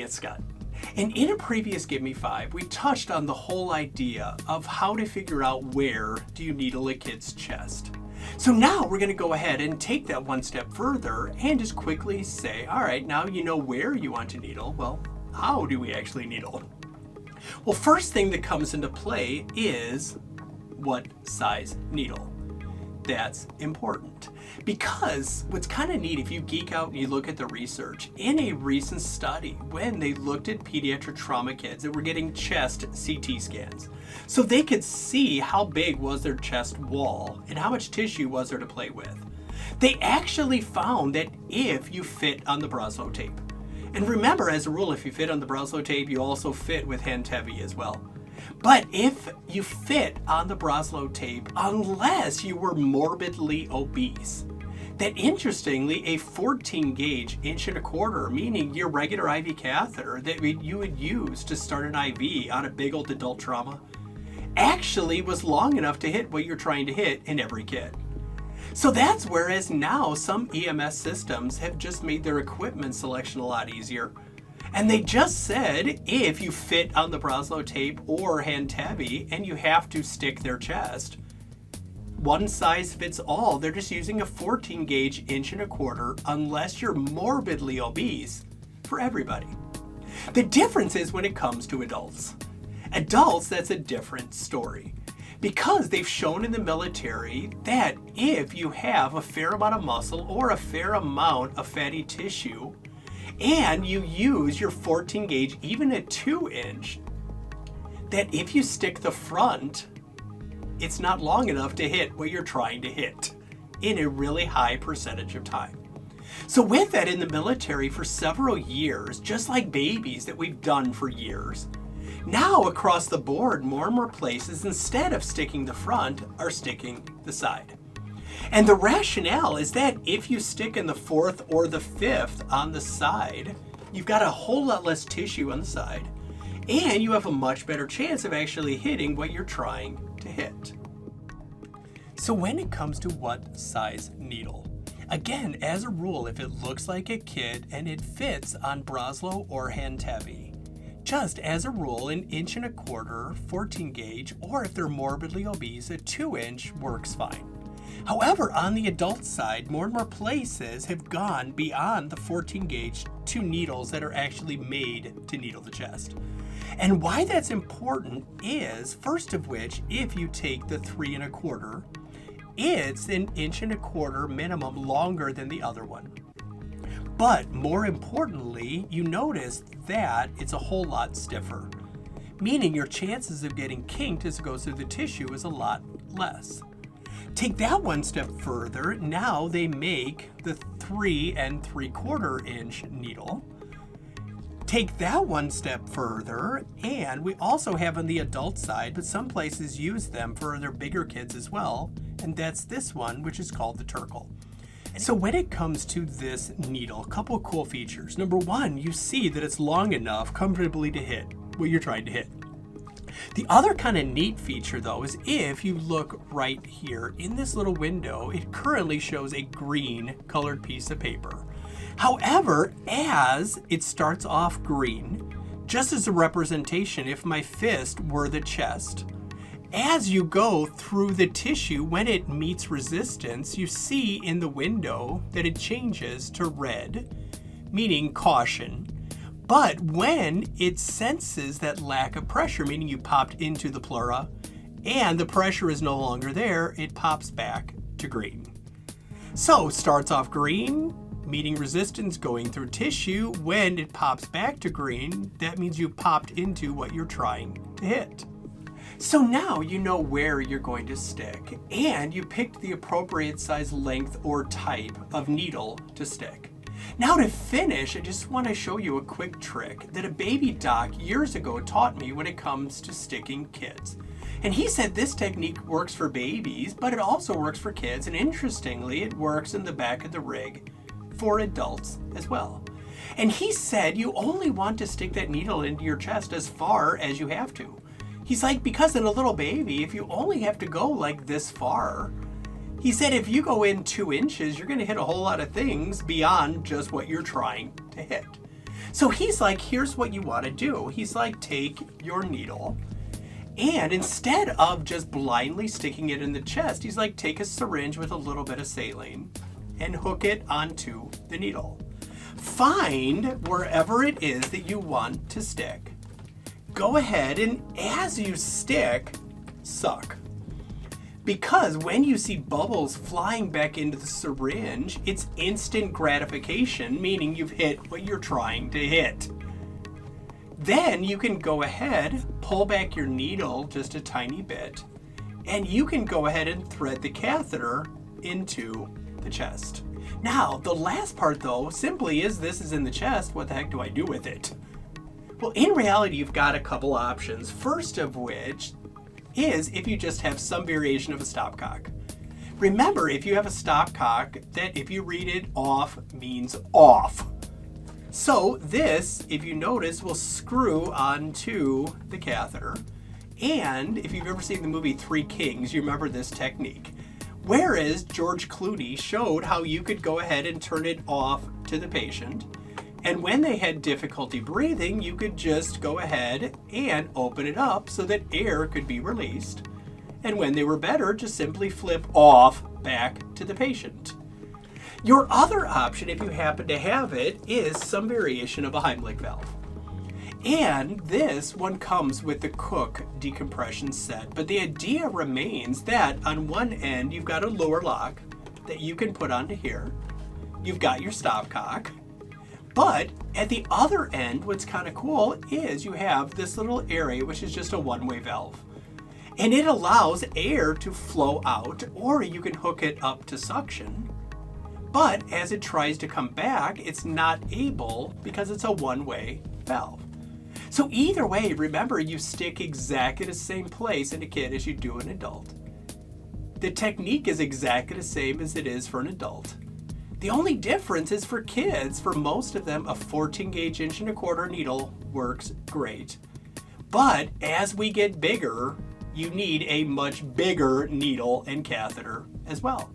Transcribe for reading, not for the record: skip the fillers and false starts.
it's Scott. And in a previous Give Me 5, we touched on the whole idea of how to figure out where do you needle a kid's chest. So now we're going to go ahead and take that one step further and just quickly say, all right, now you know where you want to needle. Well, how do we actually needle? Well, first thing that comes into play is what size needle. That's important because what's kind of neat, if you geek out and you look at the research, in a recent study when they looked at pediatric trauma kids that were getting chest CT scans, so they could see how big was their chest wall and how much tissue was there to play with, they actually found that if you fit on the Broslow tape, and remember, as a rule, if you fit on the Broslow tape, you also fit with hand-heavy as well. But if you fit on the Broslow tape, unless you were morbidly obese, that interestingly, a 14 gauge 1.25 inch, meaning your regular IV catheter that you would use to start an IV on a big old adult trauma, actually was long enough to hit what you're trying to hit in every kid. So that's whereas now some EMS systems have just made their equipment selection a lot easier. And they just said, if you fit on the Broslow tape or hand-heavy and you have to stick their chest, one size fits all. They're just using a 14 gauge 1.25 inch unless you're morbidly obese for everybody. The difference is when it comes to adults. Adults, that's a different story. Because they've shown in the military that if you have a fair amount of muscle or a fair amount of fatty tissue, and you use your 14 gauge, even a 2 inch, that if you stick the front, it's not long enough to hit what you're trying to hit in a really high percentage of time. So with that, in the military for several years, just like babies that we've done for years, now across the board, more and more places, instead of sticking the front, are sticking the side. And the rationale is that if you stick in the 4th or the 5th on the side, you've got a whole lot less tissue on the side, and you have a much better chance of actually hitting what you're trying to hit. So when it comes to what size needle, again, as a rule, if it looks like a kid and it fits on Broslow or hand-heavy, just as a rule, an 1.25 inch, 14 gauge, or if they're morbidly obese, a 2 inch works fine. However, on the adult side, more and more places have gone beyond the 14 gauge to needles that are actually made to needle the chest. And why that's important is, first of which, if you take the 3.25, it's an 1.25 inch minimum longer than the other one. But more importantly, you notice that it's a whole lot stiffer, meaning your chances of getting kinked as it goes through the tissue is a lot less. Take that one step further, now they make the 3.75 inch needle. Take that one step further, and we also have on the adult side, but some places use them for their bigger kids as well, and that's this one, which is called the Turkle. So when it comes to this needle, a couple of cool features. Number one, you see that it's long enough comfortably to hit what you're trying to hit. The other kind of neat feature though is if you look right here in this little window, it currently shows a green colored piece of paper. However, as it starts off green, just as a representation, if my fist were the chest, as you go through the tissue, when it meets resistance, you see in the window that it changes to red, meaning caution. But when it senses that lack of pressure, meaning you popped into the pleura, and the pressure is no longer there, it pops back to green. So starts off green, meeting resistance, going through tissue. When it pops back to green, that means you popped into what you're trying to hit. So now you know where you're going to stick, and you picked the appropriate size, length, or type of needle to stick. Now to finish, I just want to show you a quick trick that a baby doc years ago taught me when it comes to sticking kids. And he said this technique works for babies, but it also works for kids, and interestingly, it works in the back of the rig for adults as well. And he said you only want to stick that needle into your chest as far as you have to. He's like, because in a little baby, if you only have to go like this far, he said if you go in 2 inches, you're going to hit a whole lot of things beyond just what you're trying to hit. So he's like, here's what you want to do. He's like, take your needle, and instead of just blindly sticking it in the chest, he's like, take a syringe with a little bit of saline and hook it onto the needle. Find wherever it is that you want to stick. Go ahead and as you stick, suck. Because when you see bubbles flying back into the syringe, it's instant gratification, meaning you've hit what you're trying to hit. Then you can go ahead, pull back your needle just a tiny bit, and you can go ahead and thread the catheter into the chest. Now, the last part though, simply is this is in the chest, what the heck do I do with it? Well, in reality, you've got a couple options. First of which is if you just have some variation of a stopcock. Remember, if you have a stopcock, that if you read it off means off. So this, if you notice, will screw onto the catheter. And if you've ever seen the movie Three Kings, you remember this technique. Whereas George Clooney showed how you could go ahead and turn it off to the patient. And when they had difficulty breathing, you could just go ahead and open it up so that air could be released. And when they were better, just simply flip off back to the patient. Your other option, if you happen to have it, is some variation of a Heimlich valve. And this one comes with the Cook decompression set. But the idea remains that on one end, you've got a lower lock that you can put onto here. You've got your stopcock. But at the other end, what's kind of cool is you have this little area, which is just a one-way valve. And it allows air to flow out, or you can hook it up to suction. But as it tries to come back, it's not able because it's a one-way valve. So either way, remember, you stick exactly the same place in a kid as you do an adult. The technique is exactly the same as it is for an adult. The only difference is for kids, for most of them, a 14-gauge 1.25" needle works great. But as we get bigger, you need a much bigger needle and catheter as well.